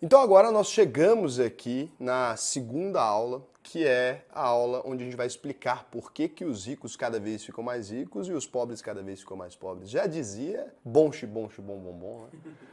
Então agora nós chegamos aqui na segunda aula, que é a aula onde a gente vai explicar por que os ricos cada vez ficam mais ricos e os pobres cada vez ficam mais pobres. Já dizia bom xibom, xibom, bom, bom, né?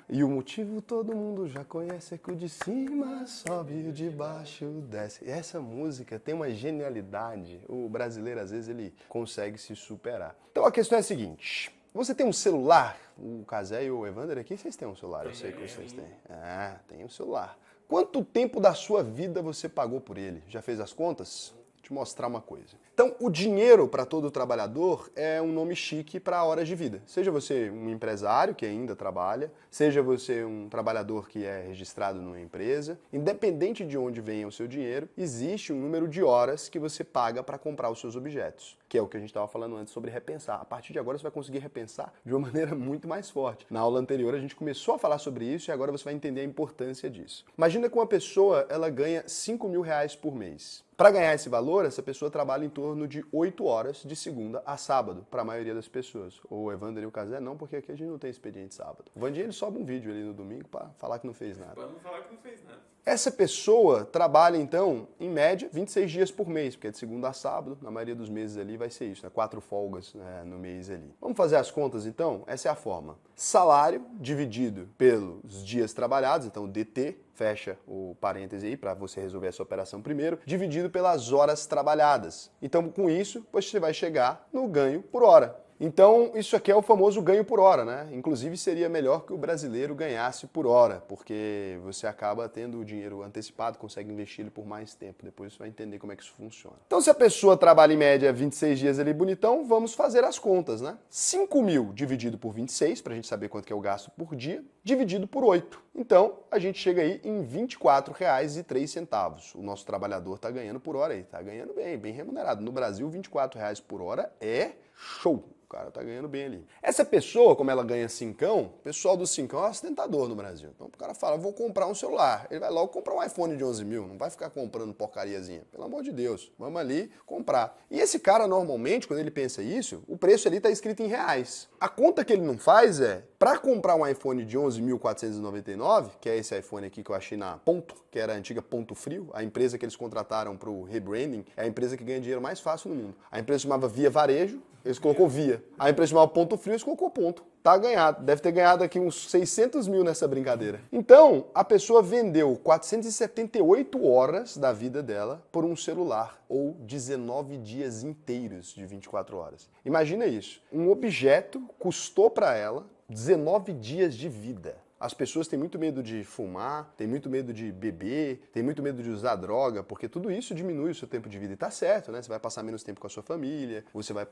E o motivo todo mundo já conhece, é que o de cima sobe e o de baixo desce. E essa música tem uma genialidade, o brasileiro às vezes ele consegue se superar. Então a questão é a seguinte... Você tem um celular? O Casé e o Evander aqui, vocês têm um celular, eu sei que vocês têm. Ah, tem um celular. Quanto tempo da sua vida você pagou por ele? Já fez as contas? Vou te mostrar uma coisa. Então, o dinheiro para todo trabalhador é um nome chique para horas de vida. Seja você um empresário que ainda trabalha, seja você um trabalhador que é registrado numa empresa, independente de onde venha o seu dinheiro, existe um número de horas que você paga para comprar os seus objetos, que é o que a gente estava falando antes sobre repensar. A partir de agora você vai conseguir repensar de uma maneira muito mais forte. Na aula anterior a gente começou a falar sobre isso e agora você vai entender a importância disso. Imagina que uma pessoa ela ganha R$5.000 por mês. Para ganhar esse valor, essa pessoa trabalha em torno de 8 horas de segunda a sábado, para a maioria das pessoas. O Evander e o Casé não, porque aqui a gente não tem expediente sábado. O Vandinha ele sobe um vídeo ali no domingo para falar que não fez nada. Para não falar que não fez nada. Essa pessoa trabalha, então, em média, 26 dias por mês, porque é de segunda a sábado, na maioria dos meses ali vai ser isso, né? 4 folgas no mês ali. Vamos fazer as contas, então? Essa é a forma. Salário dividido pelos dias trabalhados, então DT, fecha o parêntese aí para você resolver essa operação primeiro, dividido pelas horas trabalhadas. Então, com isso, você vai chegar no ganho por hora. Então, isso aqui é o famoso ganho por hora, né? Inclusive, seria melhor que o brasileiro ganhasse por hora, porque você acaba tendo o dinheiro antecipado, consegue investir ele por mais tempo. Depois você vai entender como é que isso funciona. Então, se a pessoa trabalha em média 26 dias ali bonitão, vamos fazer as contas, né? 5.000 dividido por 26, para a gente saber quanto que é o gasto por dia, dividido por 8. Então, a gente chega aí em R$24,03. O nosso trabalhador está ganhando por hora aí, está ganhando bem, bem remunerado. No Brasil, R$24 por hora é show. O cara tá ganhando bem ali. Essa pessoa, como ela ganha cincão, o pessoal do cincão é ostentador no Brasil. Então o cara fala, vou comprar um celular. Ele vai logo comprar um iPhone de 11 mil, não vai ficar comprando porcariazinha. Pelo amor de Deus, vamos ali comprar. E esse cara, normalmente, quando ele pensa isso, o preço ali tá escrito em reais. A conta que ele não faz é, para comprar um iPhone de 11.499, que é esse iPhone aqui que eu achei na Ponto, que era a antiga Ponto Frio, a empresa que eles contrataram para o rebranding, é a empresa que ganha dinheiro mais fácil no mundo. A empresa chamava Via Varejo, eles colocou Via. A empresa chamava Ponto Frio, eles colocou Ponto. Tá ganhado. Deve ter ganhado aqui uns 600 mil nessa brincadeira. Então, a pessoa vendeu 478 horas da vida dela por um celular, ou 19 dias inteiros de 24 horas. Imagina isso. Um objeto custou para ela 19 dias de vida. As pessoas têm muito medo de fumar, têm muito medo de beber, têm muito medo de usar droga, porque tudo isso diminui o seu tempo de vida. E tá certo, né? Você vai passar menos tempo com a sua família, você vai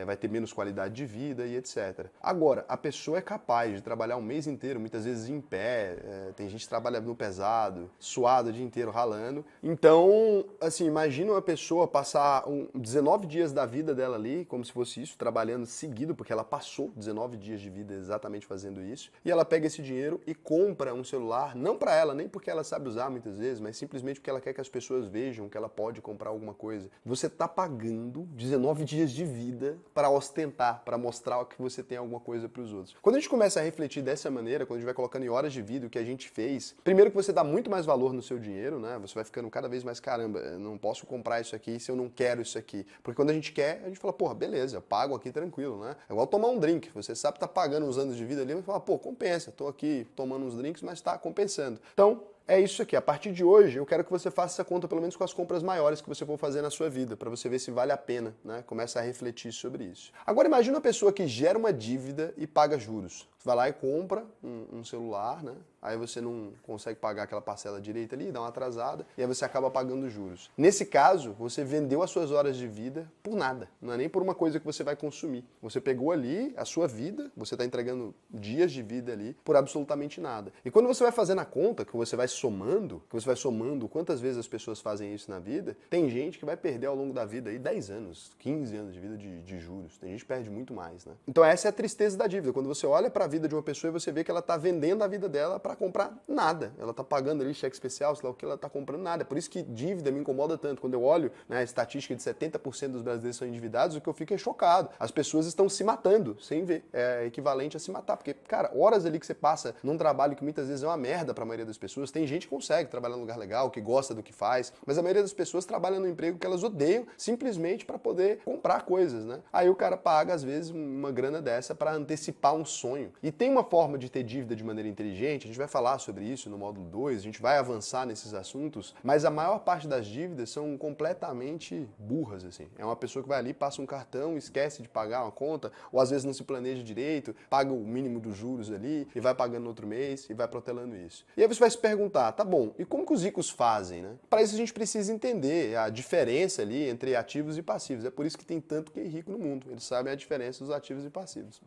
vai ter menos qualidade de vida e etc. Agora, a pessoa é capaz de trabalhar um mês inteiro, muitas vezes em pé, tem gente que trabalha no pesado, suado o dia inteiro, ralando. Então, assim, imagina uma pessoa passar 19 dias da vida dela ali, como se fosse isso, trabalhando seguido, porque ela passou 19 dias de vida exatamente fazendo isso, e ela pega esse dinheiro e compra um celular, não para ela, nem porque ela sabe usar muitas vezes, mas simplesmente porque ela quer que as pessoas vejam que ela pode comprar alguma coisa. Você está pagando 19 dias de vida para ostentar, para mostrar que você tem alguma coisa para os outros. Quando a gente começa a refletir dessa maneira, quando a gente vai colocando em horas de vida o que a gente fez, primeiro que você dá muito mais valor no seu dinheiro, né? Você vai ficando cada vez mais, caramba, eu não posso comprar isso aqui se eu não quero isso aqui. Porque quando a gente quer, a gente fala, porra, beleza, eu pago aqui tranquilo, né? É igual tomar um drink, você sabe que tá pagando uns anos de vida ali, mas fala, pô, compensa. Estou aqui tomando uns drinks, mas está compensando. Então, é isso aqui. A partir de hoje, eu quero que você faça essa conta pelo menos com as compras maiores que você for fazer na sua vida, para você ver se vale a pena, né? Começa a refletir sobre isso. Agora, imagina uma pessoa que gera uma dívida e paga juros. Você vai lá e compra um celular, né? Aí você não consegue pagar aquela parcela direita ali, dá uma atrasada, e aí você acaba pagando juros. Nesse caso, você vendeu as suas horas de vida por nada. Não é nem por uma coisa que você vai consumir. Você pegou ali a sua vida, você está entregando dias de vida ali por absolutamente nada. E quando você vai fazendo a conta, que você vai somando quantas vezes as pessoas fazem isso na vida, tem gente que vai perder ao longo da vida aí 10 anos, 15 anos de vida de juros. Tem gente que perde muito mais, né? Então essa é a tristeza da dívida. Quando você olha para a vida vida de uma pessoa e você vê que ela está vendendo a vida dela para comprar nada. Ela está pagando ali cheque especial, sei lá o que, ela está comprando nada. É por isso que dívida me incomoda tanto. Quando eu olho, né, a estatística de 70% dos brasileiros são endividados, o que eu fico é chocado. As pessoas estão se matando sem ver. É equivalente a se matar. Porque, cara, horas ali que você passa num trabalho que muitas vezes é uma merda para a maioria das pessoas. Tem gente que consegue trabalhar num lugar legal, que gosta do que faz, mas a maioria das pessoas trabalha num emprego que elas odeiam simplesmente para poder comprar coisas, né? Aí o cara paga, às vezes, uma grana dessa para antecipar um sonho. E tem uma forma de ter dívida de maneira inteligente, a gente vai falar sobre isso no módulo 2, a gente vai avançar nesses assuntos, mas a maior parte das dívidas são completamente burras, assim. É uma pessoa que vai ali, passa um cartão, esquece de pagar uma conta, ou às vezes não se planeja direito, paga o mínimo dos juros ali, e vai pagando no outro mês, e vai protelando isso. E aí você vai se perguntar, tá bom, e como que os ricos fazem, né? Para isso a gente precisa entender a diferença ali entre ativos e passivos. É por isso que tem tanto quem é rico no mundo. Eles sabem a diferença dos ativos e passivos.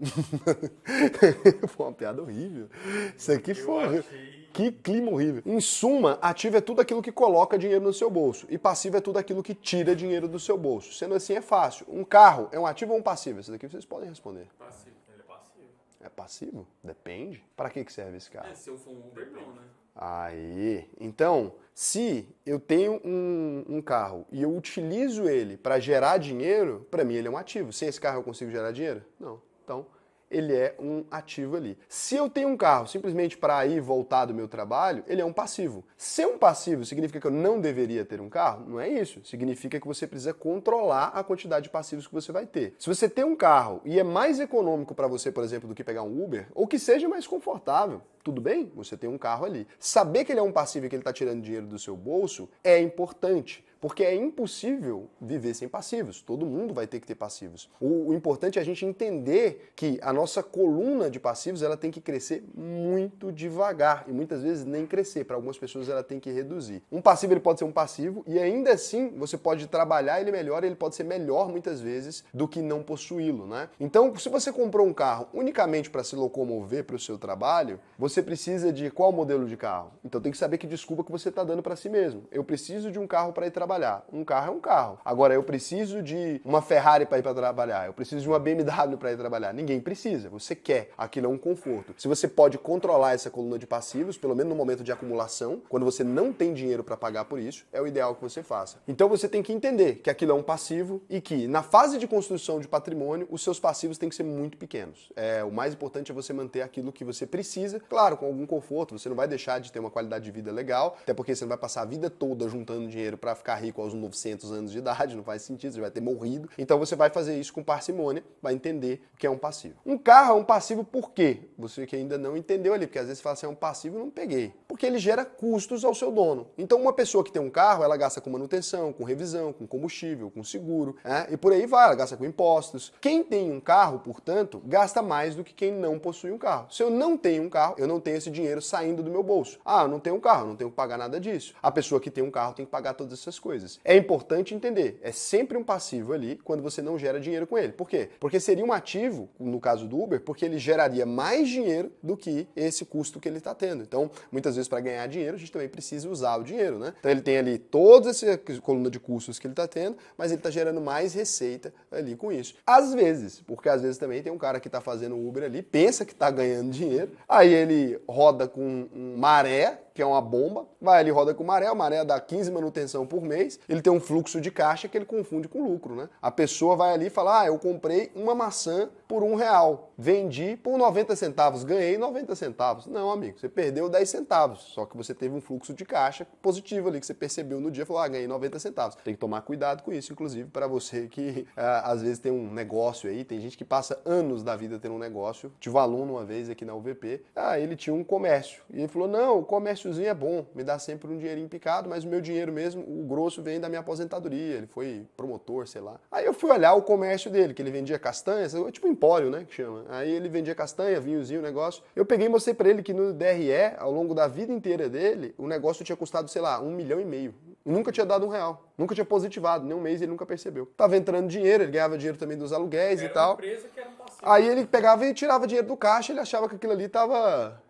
Foi uma piada horrível. Isso aqui foi... Que clima horrível. Em suma, ativo é tudo aquilo que coloca dinheiro no seu bolso. E passivo é tudo aquilo que tira dinheiro do seu bolso. Sendo assim, é fácil. Um carro é um ativo ou um passivo? Isso daqui vocês podem responder. Passivo. Ele é passivo. É passivo? Depende. Para que serve esse carro? Se eu for um Uber, não, né? Aí, então, se eu tenho um carro e eu utilizo ele para gerar dinheiro, para mim ele é um ativo. Sem esse carro eu consigo gerar dinheiro? Não. Então, ele é um ativo ali. Se eu tenho um carro simplesmente para ir e voltar do meu trabalho, ele é um passivo. Ser um passivo significa que eu não deveria ter um carro? Não é isso. Significa que você precisa controlar a quantidade de passivos que você vai ter. Se você tem um carro e é mais econômico para você, por exemplo, do que pegar um Uber, ou que seja mais confortável, tudo bem, você tem um carro ali. Saber que ele é um passivo e que ele está tirando dinheiro do seu bolso é importante. Porque é impossível viver sem passivos. Todo mundo vai ter que ter passivos. O importante é a gente entender que a nossa coluna de passivos ela tem que crescer muito devagar e muitas vezes nem crescer. Para algumas pessoas ela tem que reduzir. Um passivo ele pode ser um passivo e ainda assim você pode trabalhar ele melhor, ele pode ser melhor muitas vezes do que não possuí-lo, né? Então, se você comprou um carro unicamente para se locomover para o seu trabalho, você precisa de qual modelo de carro? Então tem que saber que desculpa que você está dando para si mesmo. Eu preciso de um carro para ir trabalhar. Um carro é um carro. Agora, eu preciso de uma Ferrari para ir para trabalhar. Eu preciso de uma BMW para ir trabalhar. Ninguém precisa. Você quer. Aquilo é um conforto. Se você pode controlar essa coluna de passivos, pelo menos no momento de acumulação, quando você não tem dinheiro para pagar por isso, é o ideal que você faça. Então, você tem que entender que aquilo é um passivo e que, na fase de construção de patrimônio, os seus passivos têm que ser muito pequenos. O mais importante é você manter aquilo que você precisa, claro, com algum conforto. Você não vai deixar de ter uma qualidade de vida legal, até porque você não vai passar a vida toda juntando dinheiro para ficar rico aos 900 anos de idade, não faz sentido, você vai ter morrido. Então você vai fazer isso com parcimônia, vai entender o que é um passivo. Um carro é um passivo por quê? Você que ainda não entendeu ali, porque às vezes você fala assim, é um passivo e não peguei. Porque ele gera custos ao seu dono. Então uma pessoa que tem um carro, ela gasta com manutenção, com revisão, com combustível, com seguro, e por aí vai, ela gasta com impostos. Quem tem um carro, portanto, gasta mais do que quem não possui um carro. Se eu não tenho um carro, eu não tenho esse dinheiro saindo do meu bolso. Eu não tenho um carro, não tenho que pagar nada disso. A pessoa que tem um carro tem que pagar todas essas coisas. É importante entender, é sempre um passivo ali quando você não gera dinheiro com ele. Por quê? Porque seria um ativo, no caso do Uber, porque ele geraria mais dinheiro do que esse custo que ele está tendo. Então, muitas vezes para ganhar dinheiro, a gente também precisa usar o dinheiro, né? Então ele tem ali toda essa coluna de custos que ele está tendo, mas ele está gerando mais receita ali com isso. Às vezes, porque às vezes também tem um cara que está fazendo Uber ali, pensa que está ganhando dinheiro, aí ele roda com maré, que é uma bomba, vai ali, roda com maré, a maré dá 15 manutenção por mês, ele tem um fluxo de caixa que ele confunde com lucro, né? A pessoa vai ali e fala, eu comprei uma maçã por R$1, vendi por 90 centavos, ganhei 90 centavos. Não, amigo, você perdeu 10 centavos, só que você teve um fluxo de caixa positivo ali, que você percebeu no dia, falou, ganhei 90 centavos. Tem que tomar cuidado com isso, inclusive, para você que às vezes tem um negócio aí, tem gente que passa anos da vida tendo um negócio. Tive um aluno uma vez aqui na UVP, ele tinha um comércio, e ele falou, não, o comérciozinho é bom, me dá sempre um dinheirinho picado, mas o meu dinheiro mesmo, o grosso vem da minha aposentadoria, ele foi promotor, sei lá. Aí eu fui olhar o comércio dele, que ele vendia castanhas, tipo empório, né, que chama. Aí ele vendia castanha, vinhozinho, negócio. Eu peguei e mostrei pra ele que no DRE, ao longo da vida inteira dele, o negócio tinha custado, sei lá, 1,5 milhão. E nunca tinha dado R$1. Nunca tinha positivado, nem um mês ele nunca percebeu. Tava entrando dinheiro, ele ganhava dinheiro também dos aluguéis e tal. Empresa que era um passivo. Aí ele pegava e tirava dinheiro do caixa, ele achava que aquilo ali tava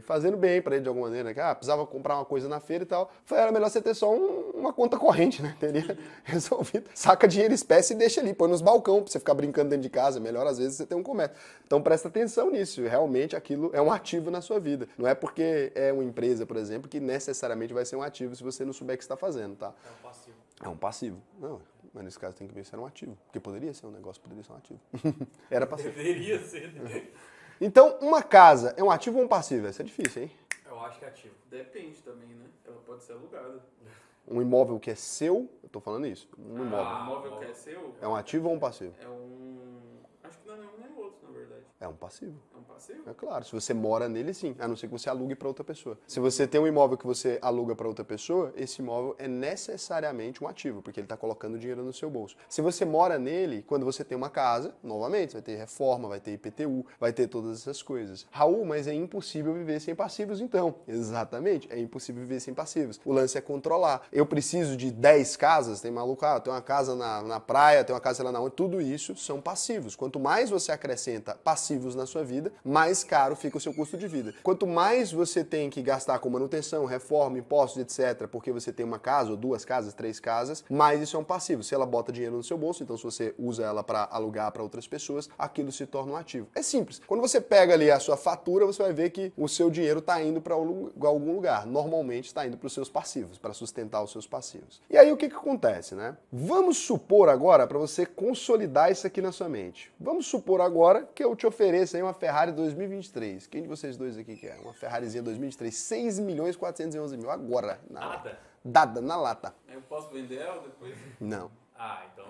fazendo bem pra ele de alguma maneira. Que, precisava comprar uma coisa na feira e tal. Falei, era melhor você ter só uma conta corrente, né? Teria resolvido. Saca dinheiro em espécie e deixa ali, põe nos balcão pra você ficar brincando dentro de casa. Melhor, às vezes, você ter um comércio. Então, presta atenção nisso. Realmente, aquilo é um ativo na sua vida. Não é porque é uma empresa, por exemplo, que necessariamente vai ser um ativo se você não souber o que está fazendo, tá? É um passivo. É um passivo. Não, mas nesse caso tem que ver se era um ativo. Porque poderia ser um negócio, poderia ser um ativo. Era passivo. Deveria ser, né? Então, uma casa é um ativo ou um passivo? Essa é difícil, hein? Eu acho que é ativo. Depende também, né? Ela pode ser alugada. Um imóvel que é seu, eu tô falando isso. Um O imóvel. imóvel que é seu É um ativo ou um passivo? é um... Acho que não é nenhum nem outro, na verdade. É um passivo. É um passivo? É claro, se você mora nele, sim. A não ser que você alugue para outra pessoa. Se você tem um imóvel que você aluga para outra pessoa, esse imóvel é necessariamente um ativo, porque ele está colocando dinheiro no seu bolso. Se você mora nele, quando você tem uma casa, novamente, vai ter reforma, vai ter IPTU, vai ter todas essas coisas. Raul, mas é impossível viver sem passivos, então. Exatamente, é impossível viver sem passivos. O lance é controlar. Eu preciso de 10 casas, tem maluco, tem uma casa na praia, tem uma casa sei lá na onde, tudo isso são passivos. Quanto mais você acrescenta passivos na sua vida, mais caro fica o seu custo de vida. Quanto mais você tem que gastar com manutenção, reforma, impostos, etc., porque você tem uma casa, ou 2 casas, 3 casas, mais isso é um passivo. Se ela bota dinheiro no seu bolso, então se você usa ela para alugar para outras pessoas, aquilo se torna um ativo. É simples. Quando você pega ali a sua fatura, você vai ver que o seu dinheiro está indo para algum lugar. Normalmente está indo para os seus passivos, para sustentar os seus passivos. E aí o que acontece, né? Vamos supor agora, para você consolidar isso aqui na sua mente, vamos supor agora que eu te ofereço aí uma Ferrari 2023. Quem de vocês dois aqui quer? Uma Ferrarizinha 2023, 6.411.000 agora. Nada? Dada, na lata. Eu posso vender ela depois? Não. Então...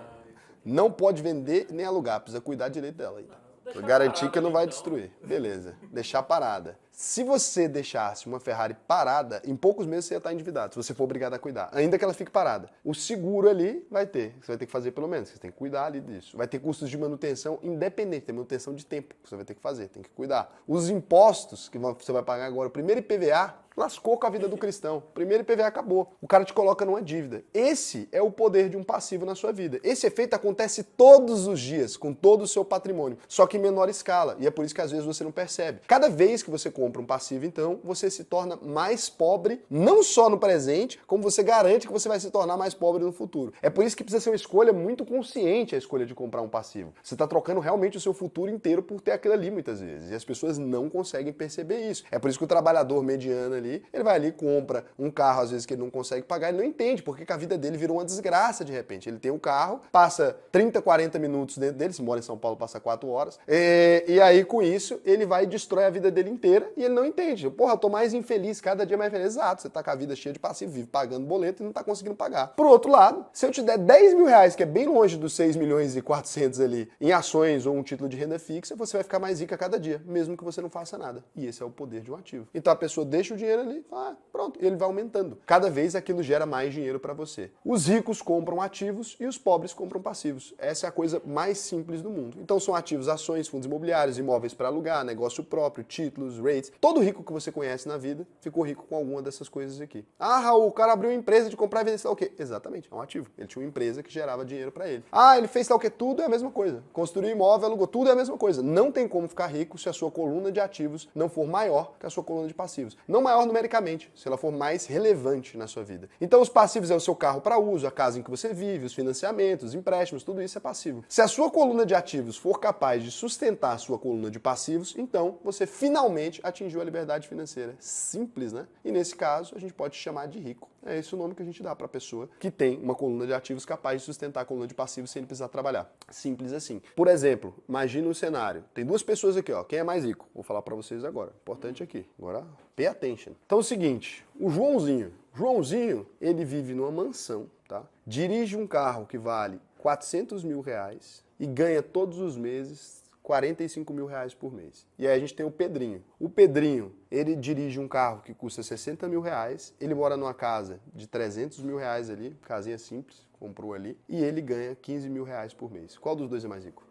Não pode vender nem alugar, precisa cuidar direito dela aí. Deixa Pra garantir parada que não ali, vai então. destruir. Beleza. Deixar parada. Se você deixasse uma Ferrari parada, em poucos meses você ia estar endividado, se você for obrigado a cuidar. Ainda que ela fique parada. O seguro ali vai ter. Você vai ter que fazer pelo menos. Você tem que cuidar ali disso. Vai ter custos de manutenção independente. Tem manutenção de tempo que você vai ter que fazer. Tem que cuidar. Os impostos que você vai pagar agora, o primeiro IPVA, lascou com a vida do cristão. Primeiro IPVA acabou. O cara te coloca numa dívida. Esse é o poder de um passivo na sua vida. Esse efeito acontece todos os dias, com todo o seu patrimônio, só que em menor escala. E é por isso que às vezes você não percebe. Cada vez que você compra um passivo, então, você se torna mais pobre, não só no presente, como você garante que você vai se tornar mais pobre no futuro. É por isso que precisa ser uma escolha muito consciente, a escolha de comprar um passivo. Você está trocando realmente o seu futuro inteiro por ter aquilo ali, muitas vezes. E as pessoas não conseguem perceber isso. É por isso que o trabalhador mediano ali, ele vai ali, compra um carro, às vezes, que ele não consegue pagar, ele não entende porque que a vida dele virou uma desgraça de repente. Ele tem um carro, passa 30, 40 minutos dentro dele, se mora em São Paulo, passa 4 horas, e aí, com isso, ele vai e destrói a vida dele inteira e ele não entende. Porra, eu tô mais infeliz, cada dia mais feliz. Exato, você tá com a vida cheia de passivo, vive pagando boleto e não tá conseguindo pagar. Por outro lado, se eu te der 10 mil reais, que é bem longe dos 6 milhões e 400 ali, em ações ou um título de renda fixa, você vai ficar mais rica a cada dia, mesmo que você não faça nada. E esse é o poder de um ativo. Então a pessoa deixa o dinheiro ali, pronto, ele vai aumentando. Cada vez aquilo gera mais dinheiro para você. Os ricos compram ativos e os pobres compram passivos. Essa é a coisa mais simples do mundo. Então são ativos, ações, fundos imobiliários, imóveis para alugar, negócio próprio, títulos, rates. Todo rico que você conhece na vida ficou rico com alguma dessas coisas aqui. Raul, o cara abriu uma empresa de comprar e vender sei lá o quê. Exatamente, é um ativo. Ele tinha uma empresa que gerava dinheiro para ele. Ele fez sei lá o quê. Tudo é a mesma coisa. Construiu imóvel, alugou, tudo é a mesma coisa. Não tem como ficar rico se a sua coluna de ativos não for maior que a sua coluna de passivos. Não maior numericamente, se ela for mais relevante na sua vida. Então os passivos é o seu carro para uso, a casa em que você vive, os financiamentos, os empréstimos, tudo isso é passivo. Se a sua coluna de ativos for capaz de sustentar a sua coluna de passivos, então você finalmente atingiu a liberdade financeira. Simples, né? E nesse caso, a gente pode chamar de rico. É esse o nome que a gente dá para a pessoa que tem uma coluna de ativos capaz de sustentar a coluna de passivos sem precisar trabalhar. Simples assim. Por exemplo, imagina um cenário. Tem 2 pessoas aqui, ó. Quem é mais rico? Vou falar para vocês agora. Importante aqui. Agora, pay attention. Então é o seguinte, o Joãozinho. Joãozinho, ele vive numa mansão, tá? Dirige um carro que vale 400 mil reais e ganha todos os meses 45 mil reais por mês. E aí a gente tem o Pedrinho. O Pedrinho, ele dirige um carro que custa 60 mil reais, ele mora numa casa de 300 mil reais ali, casinha simples, comprou ali, e ele ganha 15 mil reais por mês. Qual dos dois é mais rico?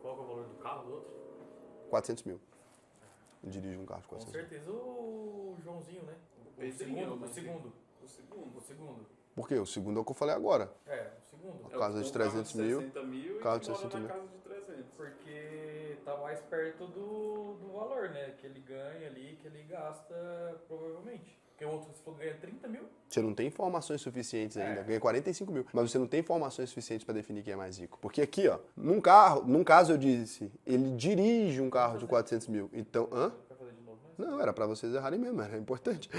Qual que é o valor do carro do outro? 400 mil. Ele dirige um carro de Com 400 mil. certeza o Joãozinho, né? Pedrinho, O segundo. o segundo. O segundo. Por quê? O segundo é o que eu falei agora. É, o segundo. Casa de 300 mil, 60 mil carro e de mora 60 na mil. casa de 300. Porque tá mais perto do valor, né? Que ele ganha ali, que ele gasta provavelmente. Porque o outro, se for, ganha 30 mil. Você não tem informações suficientes ainda. É. Ganha 45 mil. Mas você não tem informações suficientes para definir quem é mais rico. Porque aqui, ó, num caso eu disse, ele dirige um carro de 400 mil. Então, Quer fazer de novo, né? Não, era para vocês errarem mesmo, era importante.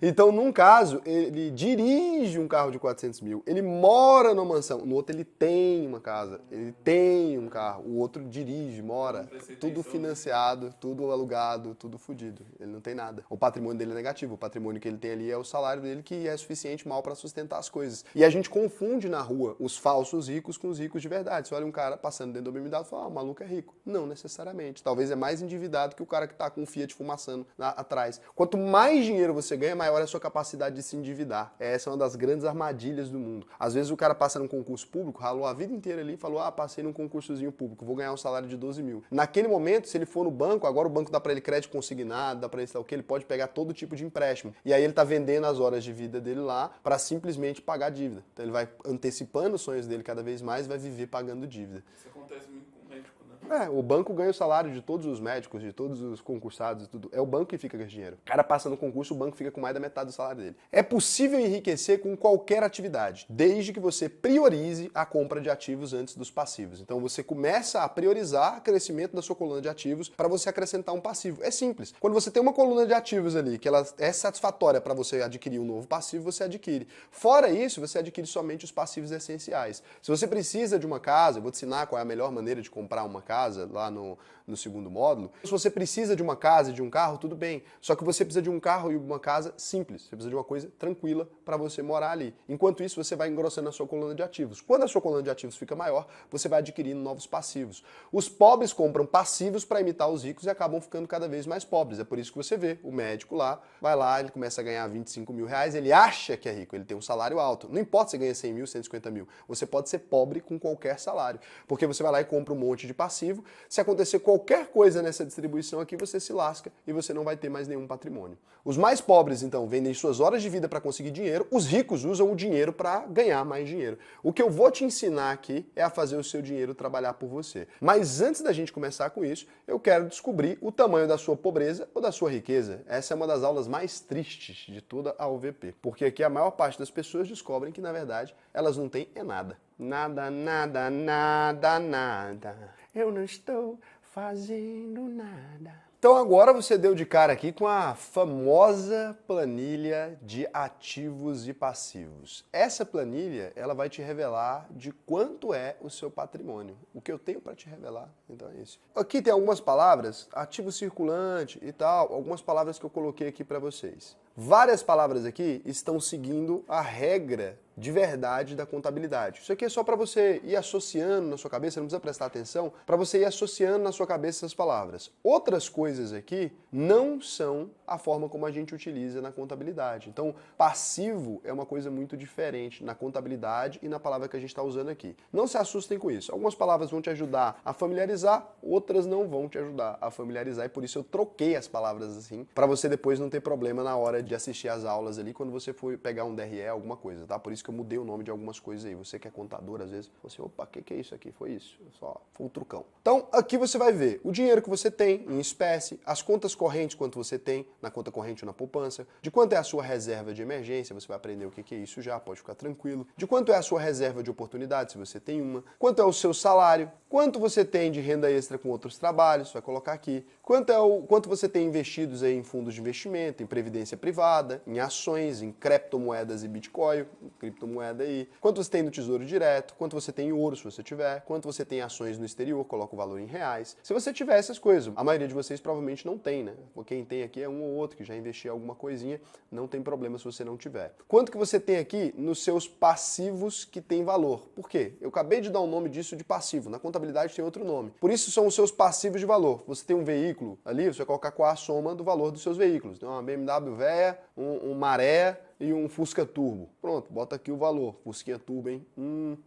Então, num caso, ele dirige um carro de 400 mil, ele mora numa mansão, no outro ele tem uma casa, ele tem um carro, o outro dirige, mora, tudo financiado, tudo alugado, tudo fodido, ele não tem nada. O patrimônio dele é negativo, o patrimônio que ele tem ali é o salário dele, que é suficiente mal para sustentar as coisas. E a gente confunde na rua os falsos ricos com os ricos de verdade. Você olha um cara passando dentro do BMW e fala, o maluco é rico. Não necessariamente. Talvez é mais endividado que o cara que tá com um Fiat fumaçando atrás. Quanto mais dinheiro você ganha, maior é a sua capacidade de se endividar. Essa é uma das grandes armadilhas do mundo. Às vezes o cara passa num concurso público, ralou a vida inteira ali e falou, passei num concursozinho público, vou ganhar um salário de 12 mil. Naquele momento, se ele for no banco, agora o banco dá pra ele crédito consignado, dá pra ele, sei lá o que, ele pode pegar todo tipo de empréstimo. E aí ele tá vendendo as horas de vida dele lá pra simplesmente pagar a dívida. Então ele vai antecipando os sonhos dele cada vez mais e vai viver pagando dívida. Isso acontece muito com o médico, né? O banco ganha o salário de todos os médicos, de todos os concursados e tudo. É o banco que fica com esse dinheiro. O cara passa no concurso, o banco fica com mais da metade do salário dele. É possível enriquecer com qualquer atividade, desde que você priorize a compra de ativos antes dos passivos. Então você começa a priorizar o crescimento da sua coluna de ativos para você acrescentar um passivo. É simples. Quando você tem uma coluna de ativos ali, que ela é satisfatória para você adquirir um novo passivo, você adquire. Fora isso, você adquire somente os passivos essenciais. Se você precisa de uma casa, eu vou te ensinar qual é a melhor maneira de comprar uma casa lá no segundo módulo. Se você precisa de uma casa e de um carro, tudo bem. Só que você precisa de um carro e uma casa simples. Você precisa de uma coisa tranquila para você morar ali. Enquanto isso, você vai engrossando a sua coluna de ativos. Quando a sua coluna de ativos fica maior, você vai adquirindo novos passivos. Os pobres compram passivos para imitar os ricos e acabam ficando cada vez mais pobres. É por isso que você vê o médico lá, vai lá, ele começa a ganhar 25 mil reais, ele acha que é rico, ele tem um salário alto. Não importa se ganha 100 mil, 150 mil. Você pode ser pobre com qualquer salário. Porque você vai lá e compra um monte de passivo. Se acontecer qualquer coisa nessa distribuição aqui, você se lasca e você não vai ter mais nenhum patrimônio. Os mais pobres, então, vendem suas horas de vida para conseguir dinheiro, os ricos usam o dinheiro para ganhar mais dinheiro. O que eu vou te ensinar aqui é a fazer o seu dinheiro trabalhar por você. Mas antes da gente começar com isso, eu quero descobrir o tamanho da sua pobreza ou da sua riqueza. Essa é uma das aulas mais tristes de toda a UVP, porque aqui a maior parte das pessoas descobrem que, na verdade, elas não têm nada. Nada, nada, nada, nada. Eu não estou fazendo nada. Então agora você deu de cara aqui com a famosa planilha de ativos e passivos. Essa planilha, ela vai te revelar de quanto é o seu patrimônio. O que eu tenho para te revelar, então é isso. Aqui tem algumas palavras, ativo circulante e tal, algumas palavras que eu coloquei aqui para vocês. Várias palavras aqui estão seguindo a regra de verdade da contabilidade. Isso aqui é só para você ir associando na sua cabeça, não precisa prestar atenção, para você ir associando na sua cabeça essas palavras. Outras coisas aqui não são a forma como a gente utiliza na contabilidade. Então, passivo é uma coisa muito diferente na contabilidade e na palavra que a gente está usando aqui. Não se assustem com isso. Algumas palavras vão te ajudar a familiarizar, outras não vão te ajudar a familiarizar, e por isso eu troquei as palavras assim, para você depois não ter problema na hora de assistir as aulas ali, quando você for pegar um DRE, alguma coisa, tá? Por isso que eu mudei o nome de algumas coisas aí. Você que é contador, às vezes, você, opa, o que é isso aqui? Foi isso. Foi um trucão. Então, aqui você vai ver o dinheiro que você tem em espécie, as contas correntes, quanto você tem na conta corrente ou na poupança, de quanto é a sua reserva de emergência, você vai aprender o que é isso já, pode ficar tranquilo, de quanto é a sua reserva de oportunidade, se você tem uma, quanto é o seu salário, quanto você tem de renda extra com outros trabalhos, vai colocar aqui, quanto você tem investidos aí em fundos de investimento, em previdência privada, em ações, em criptomoedas e Bitcoin, criptomoeda aí, quanto você tem no Tesouro Direto, quanto você tem em ouro, se você tiver, quanto você tem em ações no exterior, coloca o valor em reais. Se você tiver essas coisas, a maioria de vocês provavelmente não tem, né? Quem tem aqui é um ou outro que já investiu em alguma coisinha, não tem problema se você não tiver. Quanto que você tem aqui nos seus passivos que tem valor? Por quê? Eu acabei de dar o nome disso de passivo, na contabilidade tem outro nome. Por isso são os seus passivos de valor. Você tem um veículo ali, você vai colocar qual a soma do valor dos seus veículos. Tem uma BMW véia, um Maré e um Fusca Turbo. Pronto, bota aqui o valor. Fusquinha Turbo, hein?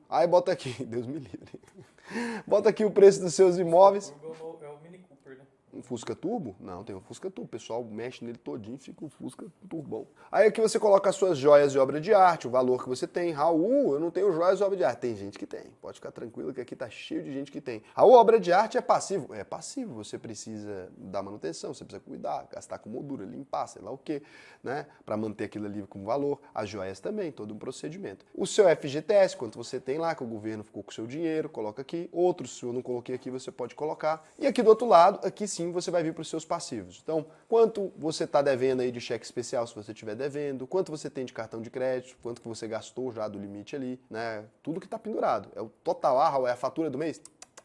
Aí bota aqui, Deus me livre. Bota aqui o preço dos seus imóveis. É o Mini Cooper, né? um Fusca Turbo? Não, tem um Fusca Turbo. O pessoal mexe nele todinho e fica um Fusca Turbão. Aí aqui você coloca as suas joias de obra de arte, o valor que você tem. Raul, eu não tenho joias de obra de arte. Tem gente que tem. Pode ficar tranquilo que aqui tá cheio de gente que tem. Raul, obra de arte é passivo? É passivo. Você precisa dar manutenção, você precisa cuidar, gastar com moldura, limpar, sei lá o quê, né? Para manter aquilo ali com valor. As joias também, todo um procedimento. O seu FGTS, quanto você tem lá, que o governo ficou com o seu dinheiro, coloca aqui. Outros, se eu não coloquei aqui, você pode colocar. E aqui do outro lado, aqui sim, você vai vir para os seus passivos. Então, quanto você está devendo aí de cheque especial, se você estiver devendo, quanto você tem de cartão de crédito, quanto que você gastou já do limite ali, né? Tudo que está pendurado. É o total. Ah, é a fatura do mês?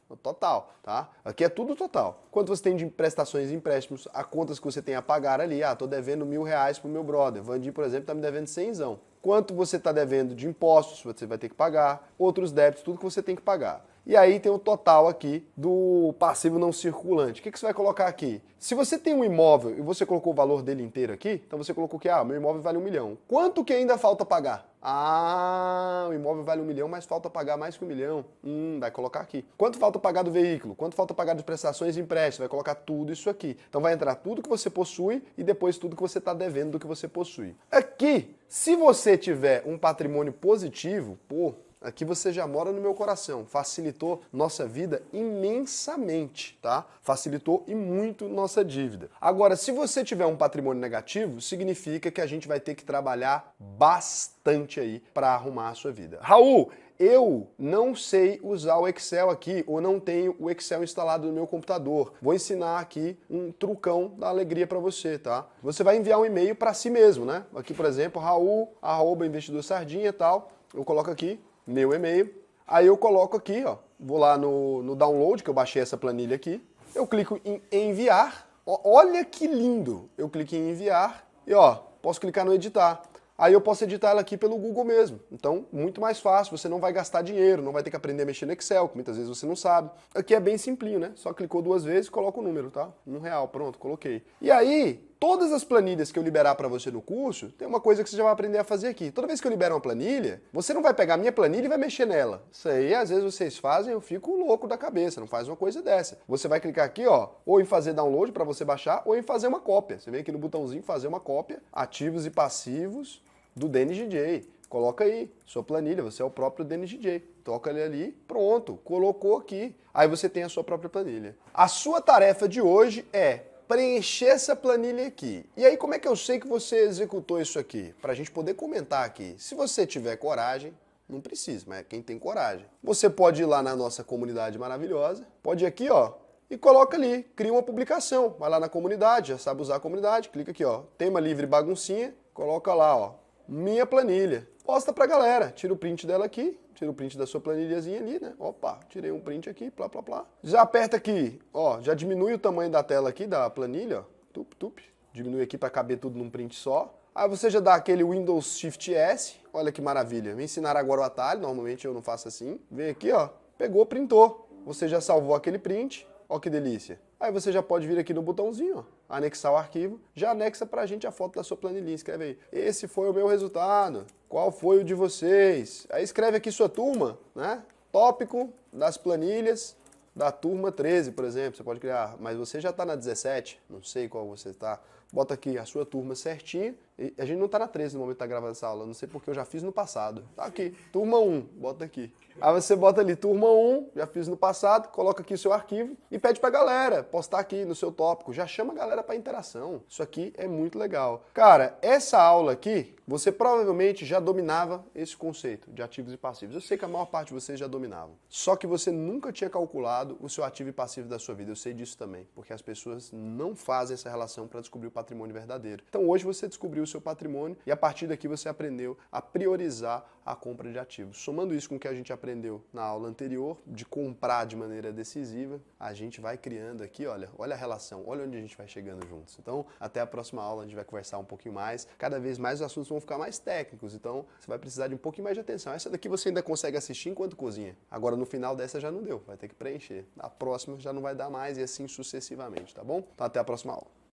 O total, tá? Aqui é tudo total. Quanto você tem de prestações e empréstimos, a contas que você tem a pagar ali. Ah, tô devendo R$1.000 pro meu brother. Vandir, por exemplo, tá me devendo 100. Quanto você tá devendo de impostos, você vai ter que pagar. Outros débitos, tudo que você tem que pagar. E aí tem o total aqui do passivo não circulante. O que você vai colocar aqui? Se você tem um imóvel e você colocou o valor dele inteiro aqui, então você colocou que, meu imóvel vale 1 milhão. Quanto que ainda falta pagar? O imóvel vale 1 milhão, mas falta pagar mais que 1 milhão. Vai colocar aqui. Quanto falta pagar do veículo? Quanto falta pagar de prestações e empréstimos? Vai colocar tudo isso aqui. Então vai entrar tudo que você possui e depois tudo que você está devendo do que você possui. Aqui, se você tiver um patrimônio positivo, aqui você já mora no meu coração. Facilitou nossa vida imensamente, tá? Facilitou e muito nossa dívida. Agora, se você tiver um patrimônio negativo, significa que a gente vai ter que trabalhar bastante aí para arrumar a sua vida. Raul, eu não sei usar o Excel aqui, ou não tenho o Excel instalado no meu computador. Vou ensinar aqui um trucão da alegria para você, tá? Você vai enviar um e-mail para si mesmo, né? Aqui, por exemplo, raul@investidorsardinha e tal. Eu coloco aqui meu e-mail, aí eu coloco aqui, vou lá no download, que eu baixei essa planilha aqui, eu clico em enviar, olha que lindo, eu clico em enviar e posso clicar no editar. Aí eu posso editar ela aqui pelo Google mesmo. Então, muito mais fácil, você não vai gastar dinheiro, não vai ter que aprender a mexer no Excel, que muitas vezes você não sabe. Aqui é bem simplinho, né? Só clicou 2 vezes e coloca o número, tá? R$1, pronto, coloquei. E aí, todas as planilhas que eu liberar para você no curso, tem uma coisa que você já vai aprender a fazer aqui. Toda vez que eu libero uma planilha, você não vai pegar a minha planilha e vai mexer nela. Isso aí, às vezes vocês fazem, eu fico louco da cabeça, não faz uma coisa dessa. Você vai clicar aqui, ou em fazer download para você baixar, ou em fazer uma cópia. Você vem aqui no botãozinho fazer uma cópia, ativos e passivos do DNGJ. Coloca aí, sua planilha, você é o próprio DNGJ. Toca ele ali, pronto, colocou aqui. Aí você tem a sua própria planilha. A sua tarefa de hoje é preencher essa planilha aqui. E aí, como é que eu sei que você executou isso aqui? Para a gente poder comentar aqui. Se você tiver coragem, não precisa, mas é quem tem coragem. Você pode ir lá na nossa comunidade maravilhosa, pode ir aqui, e coloca ali, cria uma publicação. Vai lá na comunidade, já sabe usar a comunidade, clica aqui, tema livre baguncinha, coloca lá, minha planilha. Posta pra galera, tira o print dela aqui, tira o print da sua planilhazinha ali, né? Opa, tirei um print aqui, plá, plá, plá. Já aperta aqui, já diminui o tamanho da tela aqui, da planilha, tup. Diminui aqui para caber tudo num print só. Aí você já dá aquele Windows Shift S, olha que maravilha. Me ensinaram agora o atalho, normalmente eu não faço assim. Vem aqui, pegou, printou. Você já salvou aquele print, ó que delícia. Aí você já pode vir aqui no botãozinho, anexar o arquivo, já anexa pra gente a foto da sua planilhinha, escreve aí. Esse foi o meu resultado, qual foi o de vocês? Aí escreve aqui sua turma, né? Tópico das planilhas da turma 13, por exemplo, você pode criar, mas você já está na 17, não sei qual você está. Bota aqui a sua turma certinha. E a gente não está na 13 no momento que está gravando essa aula, não sei porque eu já fiz no passado. Tá aqui, turma 1, bota aqui. Aí você bota ali, turma 1, já fiz no passado, coloca aqui o seu arquivo e pede pra galera postar aqui no seu tópico. Já chama a galera pra interação. Isso aqui é muito legal. Cara, essa aula aqui, você provavelmente já dominava esse conceito de ativos e passivos. Eu sei que a maior parte de vocês já dominavam. Só que você nunca tinha calculado o seu ativo e passivo da sua vida. Eu sei disso também, porque as pessoas não fazem essa relação para descobrir o patrimônio verdadeiro. Então hoje você descobriu o seu patrimônio e a partir daqui você aprendeu a priorizar a compra de ativos. Somando isso com o que a gente aprendeu na aula anterior, de comprar de maneira decisiva, a gente vai criando aqui, olha a relação, olha onde a gente vai chegando juntos. Então, até a próxima aula a gente vai conversar um pouquinho mais. Cada vez mais os assuntos vão ficar mais técnicos, então você vai precisar de um pouquinho mais de atenção. Essa daqui você ainda consegue assistir enquanto cozinha. Agora, no final dessa já não deu, vai ter que preencher. A próxima já não vai dar mais e assim sucessivamente, tá bom? Então, até a próxima aula.